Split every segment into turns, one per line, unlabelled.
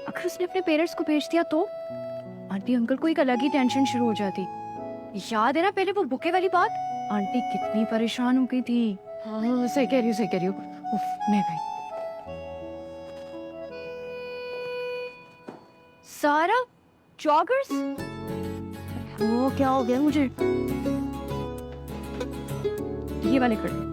अगर उसने अपने पेरेंट्स को भेज दिया तो आंटी अंकल को एक अलग ही टेंशन शुरू हो जाती। याद है ना पहले वो बुके वाली बात, आंटी कितनी परेशान हो गई थी। हाँ सही कह रही हूँ, सही कह रही हूँ। उफ, मैं गई। सारा जॉगर्स, वो क्या हो गया मुझे, ये वाले कर।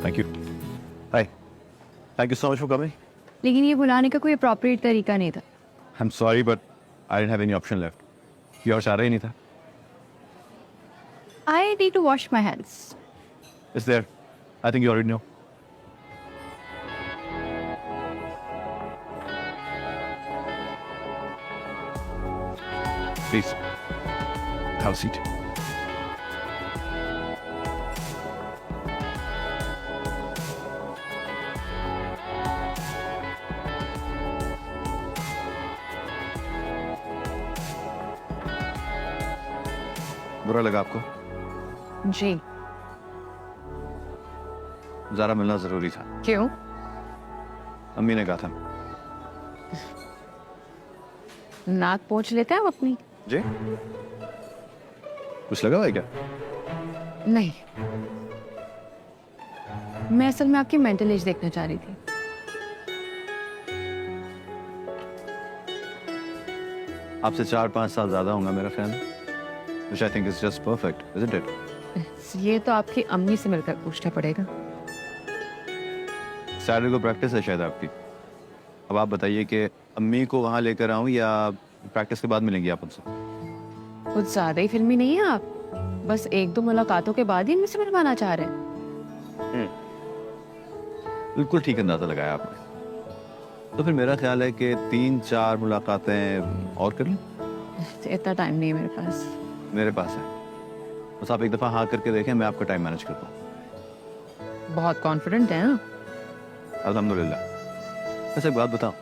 Thank you. Hi, thank you so much for coming.
लेकिन ये बुलाने का कोई अप्रोप्रिएट तरीका नहीं था।
I am sorry but I didn't have any option left. ये और चारा ही नहीं था।
I need to wash my hands.
It's there. I think you already know. Please, have a seat. बुरा लगा आपको?
जी।
ज़रा मिलना जरूरी था।
क्यों?
अम्मी ने कहा था।
नाक पोंछ लेते हैं आप अपनी?
जी? कुछ लगा हुआ है क्या?
नहीं, मैं असल में आपकी मेंटल एज देखना चाह रही थी।
आपसे 4-5 साल ज्यादा होगा मेरा ख्याल, which I think is just perfect, isn't it?
ये तो आपकी अम्मी से मिलकर पूछना पड़ेगा।
सैटरडे को प्रैक्टिस है शायद आपकी। अब आप बताइए कि अम्मी को वहाँ लेकर आऊँ या प्रैक्टिस के बाद मिलेंगी आप उनसे?
कुछ ज्यादा ही फिल्मी नहीं है आप, बस 1-2 मुलाकातों के बाद ही इनसे मिलवाना चाह रहे हैं।
बिल्कुल ठीक अंदाजा लगाया आपने। तो फिर मेरा ख्याल है कि 3-4 मुलाकातें और कर लूं?
इतना टाइम नहीं है मेरे पास।
मेरे पास है, बस आप एक दफा हाँ करके देखें, मैं आपका टाइम मैनेज करता हूँ।
बहुत कॉन्फिडेंट है ना?
अल्हम्दुलिल्लाह। वैसे एक बात बताऊं?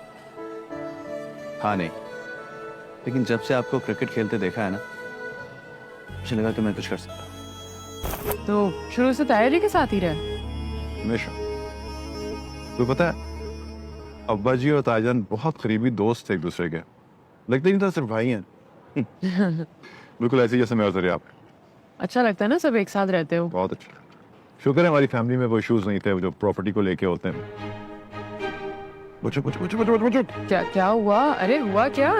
हाँ नहीं, लेकिन जब से आपको क्रिकेट खेलते देखा है ना, मुझे लगा कि मैं कुछ कर सकता हूँ।
तो शुरू से तैयारी के साथ ही रहे?
हमेशा। तो पता है, अब्बा जी और ताईजान बहुत करीबी दोस्त थे एक दूसरे के, लगते ही नहीं था सिर्फ भाई हैं। बिल्कुल ऐसे ही जैसे मैं और आप।
अच्छा लगता है ना सब एक साथ रहते हो?
बहुत अच्छा। शुक्र है हमारी फैमिली में वो इश्यूज नहीं थे जो प्रॉपर्टी को लेके होते हैं। बचो बचो बचो बचो बचो।
क्या क्या हुआ? अरे हुआ क्या?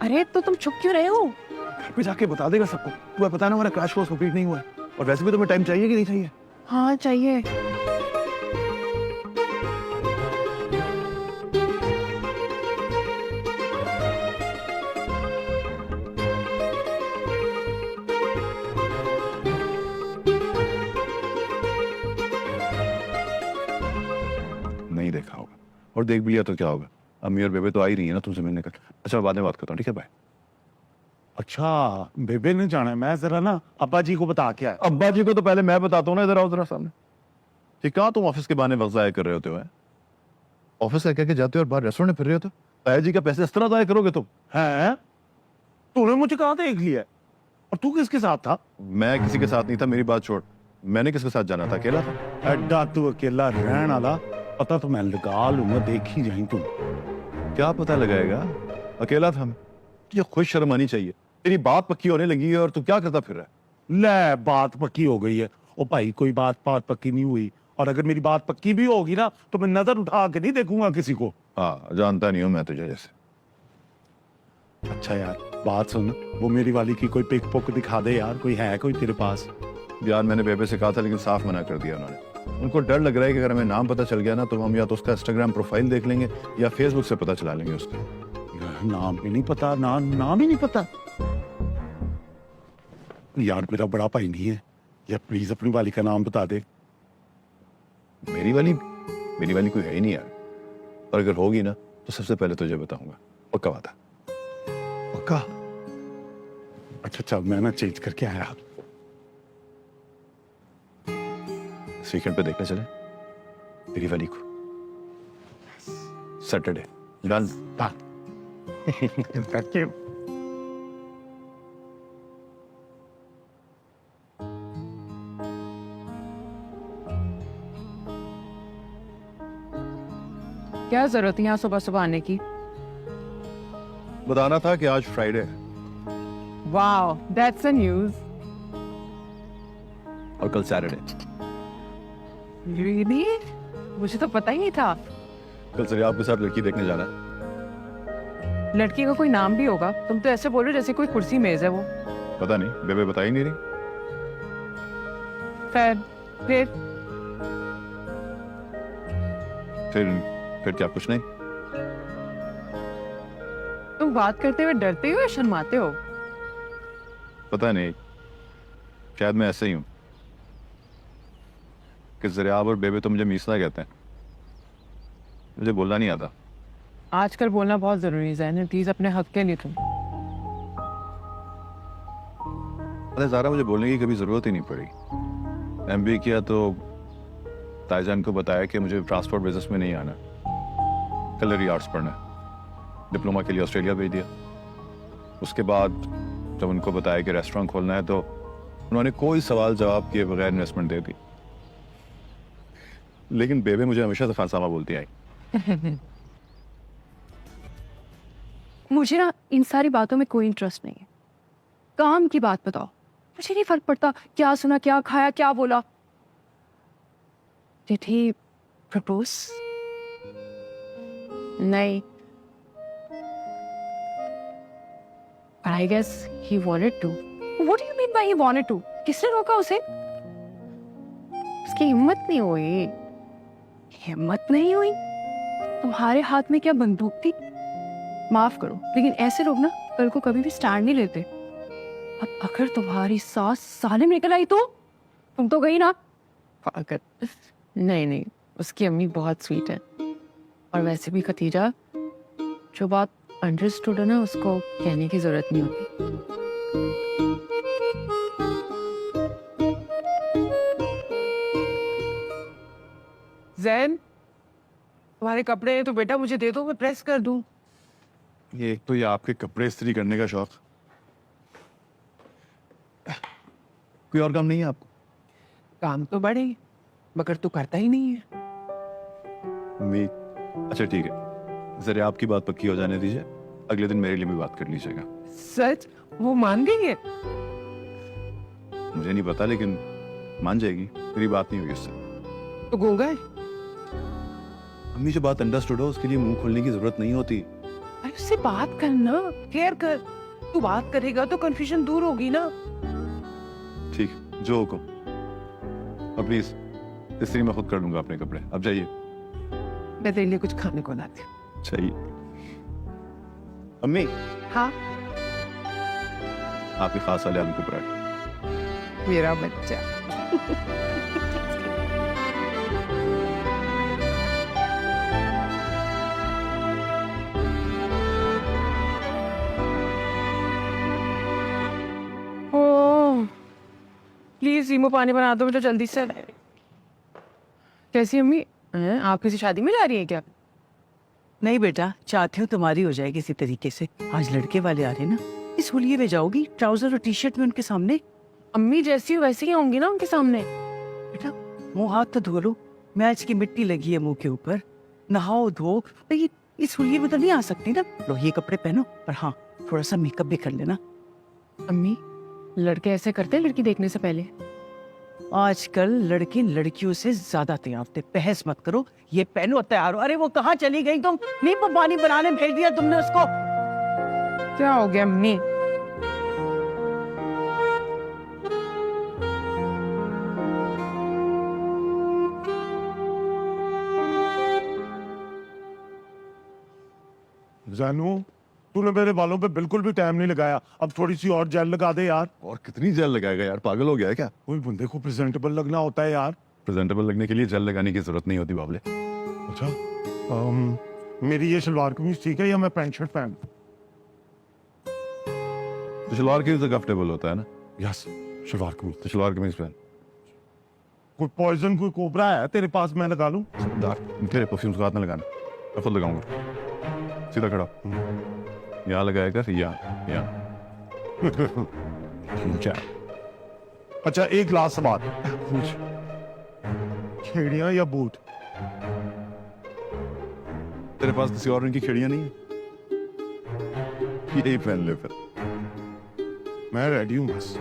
अरे तो तुम छुप क्यों रहे हो?
घर पे जाके बता देगा सबको। तुम्हें पता ना हमारा क्रैश कोर्स कंप्लीट नहीं हुआ है, और वैसे भी तुम्हें टाइम चाहिए कि नहीं चाहिए?
हाँ चाहिए।
नहीं देखा होगा, और देख भी लिया तो क्या होगा? अम्मी और बेबे तो आ ही रही है ना तुमसे मिलने का। अच्छा मैं बाद में बात करता हूँ, ठीक है बाय।
अच्छा बेबे ने जाना है, मैं जरा ना अब्बा जी को बता के आया।
अब्बा जी को तो पहले मैं बताता हूँ ना, इधर आओ जरा सामने। ठीक, कहाँ तुम ऑफिस के बहाने वक्त जाया कर रहे होते हो? ऑफिस से कह के जाते हो और बाहर रेस्टोरेंट में फिर रहे होते हो। ताया जी का पैसे इस तरह जाया करोगे तुम?
है तूने मुझे कहा देख लिया, और तू किसके साथ था?
मैं किसी के साथ नहीं था, मेरी बात छोड़। मैंने किसके साथ जाना था? अकेला था।
एडा तू अकेला रहन वाला, पता तो मैं लगा लूंगा, देखी जाई तू।
क्या पता लगाएगा? अकेला था मैं। तुझे खुद शर्म आनी चाहिए। तेरी बात पक्की होने लगी है और तू क्या करता फिर रहा है?
ले बात पक्की हो गई है। ओ भाई कोई बात पक्की नहीं हुई, और अगर मेरी बात पक्की भी होगी ना तो मैं नजर उठा के नहीं देखूंगा किसी को।
हाँ, जानता नहीं हूँ मैं तुझे जैसे।
अच्छा यार बात सुन, वो मेरी वाली की कोई पिक पुक दिखा दे यार, कोई है कोई तेरे पास?
यार मैंने बेबे से कहा था, लेकिन साफ मना कर दिया उन्होंने। उनको डर लग रहा है कि अगर हमें नाम पता चल गया ना तो हम या तो उसका इंस्टाग्राम प्रोफाइल देख लेंगे या फेसबुक से पता चला लेंगे उसका।
यार नाम भी नहीं पता, नाम ही नहीं पता। यार मेरा बड़ा भाई नहीं है, या प्लीज अपनी वाली का नाम बता दे।
मेरी वाली कोई है ही नहीं यार, और अगर होगी ना तो सबसे पहले तुझे बताऊंगा। पक्का वादा?
पक्का? अच्छा मैं ना चेंज करके आया।
इस वीकेंड पे देखने चले तेरी वाली को। Saturday done.
Thank you.
क्या जरूरत है यहाँ सुबह सुबह आने की?
बताना था कि आज फ्राइडे है
वाओ, दैट्स अ न्यूज़।
और कल सैटरडे।
रियली? मुझे तो पता ही नहीं था।
कल से आपके साथ लड़की देखने जाना है।
लड़की का कोई नाम भी होगा? तुम तो ऐसे बोलो जैसे कोई कुर्सी मेज है वो।
पता नहीं, बेबे बता ही नहीं रही।
फिर
फिर क्या, कुछ नहीं।
तुम बात करते हुए डरते हो या शर्माते हो?
पता नहीं, शायद मैं ऐसे ही हूँ कि ज़रियाब और बेबे तो मुझे मीसला कहते हैं, मुझे बोलना नहीं आता।
आजकल बोलना बहुत जरूरी है, प्लीज अपने हक के लिए तुम।
अरे ज़ारा, मुझे बोलने की कभी ज़रूरत ही नहीं पड़ी। MBA किया तो ताईजान को बताया कि मुझे ट्रांसपोर्ट बिजनेस में नहीं आना, कलरी आर्ट्स पढ़ना है। डिप्लोमा के लिए ऑस्ट्रेलिया भेज दिया। उसके बाद जब उनको बताया कि रेस्टोरेंट खोलना है तो उन्होंने कोई सवाल जवाब किए बगैर इन्वेस्टमेंट दे दी। लेकिन बेबे मुझे हमेशा से खानसामा बोलती आई।
मुझे ना इन सारी बातों में कोई इंटरेस्ट नहीं है। काम की बात बताओ, मुझे नहीं फर्क पड़ता क्या सुना, क्या खाया, क्या बोला। Did he propose? नहीं। But I guess he wanted to. What do you mean by he wanted to? किसने रोका उसे? उसकी हिम्मत नहीं हुई। हिम्मत नहीं हुई? तुम्हारे हाथ में क्या बंदूक थी? माफ करो, लेकिन ऐसे लोग ना कल को कभी भी स्टैंड नहीं लेते। अब अगर तुम्हारी सास सालिम निकल आई तो तुम तो गई ना।
पागल। नहीं, उसकी अम्मी बहुत स्वीट है। और वैसे भी खतीजा, जो बात अंडरस्टूड है ना उसको कहने की जरूरत नहीं होती। जैन, तुम्हारे कपड़े हैं तो बेटा मुझे दे दो, मैं प्रेस कर दूं।
ये एक तो ये आपके कपड़े इस्त्री करने का शौक, कोई और काम नहीं है आपको?
काम तो बढ़े मगर तू करता ही नहीं है।
मम्मी, अच्छा ठीक है, जरा आपकी बात पक्की हो जाने दीजिए, अगले दिन मेरे लिए भी बात कर लीजिएगा।
सच? वो मान गई है?
मुझे नहीं पता, लेकिन मान जाएगी। मेरी बात नहीं हुई उससे।
तो गूंगा है?
अम्मी, जो बात अंडरस्टूड हो उसके लिए मुंह खोलने की जरूरत नहीं होती।
अरे उससे बात करना, केयर कर। तू बात करेगा तो कंफ्यूजन दूर होगी ना।
ठीक, जो हुक्म। और प्लीज इस्त्री मैं खुद कर लूंगा अपने कपड़े। अब जाइए।
मैं तेरे लिए कुछ खाने को लाती हूँ।
चाहिए। अम्मी,
हाँ
आपके खास वाले आलू के पराठे।
मेरा बच्चा। प्लीज नींबू पानी बना दो बेटा जल्दी से। कैसी अम्मी हैं? आप किसी शादी में जा रही है क्या?
नहीं बेटा, चाहती हूँ तुम्हारी हो जाए किसी तरीके से। आज लड़के वाले आ रहे ना, इस होलिये में जाओगी ट्राउजर और टी-शर्ट में उनके सामने।
अम्मी जैसी हो वैसी ही होंगी ना उनके सामने।
बेटा मुंह हाथ तो धो लो, मैच की मिट्टी लगी है मुंह के ऊपर। नहाओ धो, लेकिन इस होलिये में तो नहीं आ सकती ना। लो ये कपड़े पहनो, पर हाँ थोड़ा सा मेकअप भी कर लेना।
अम्मी लड़के ऐसे करते हैं लड़की देखने से पहले?
आजकल लड़के लड़कियों से ज्यादा तैयार थे। बहस मत करो, ये पहनो तैयार हो। अरे वो कहाँ चली गई तुम? नींबू पानी बनाने भेज दिया तुमने उसको।
क्या हो गया अम्मी?
जानू, तूने मेरे बालों पे बिल्कुल भी टाइम नहीं लगाया। अब थोड़ी सी और जेल लगा दे यार।
और कितनी जेल लगाएगा यार, पागल हो गया है क्या?
कोई बंदे को प्रेजेंटेबल लगना होता है यार।
प्रेजेंटेबल लगने के लिए जेल लगाने की जरूरत नहीं होती बाबले।
अच्छा, मेरी ये सलवार कमीज ठीक है या मैं पैंट शर्ट पहन?
तो शलवार के लिए तो कंफर्टेबल होता है ना।
यस, सलवार कमीज।
तो शलवार कमीज पहन।
कोई पॉइजन, कोई कोबरा है तेरे पास, मैं लगा लूं?
तेरे परफ्यूम को हाथ न लगाना। मैं खुद लगाऊंगा। सीधा खड़ा, यहाँ लगाया कर, यहाँ।
क्या? अच्छा, एक लास्ट सवाल, खेड़ियां या बूट?
तेरे पास किसी और रंग की खिड़ियां नहीं है? यही पहन ले फिर।
मैं रेडी हूं बस।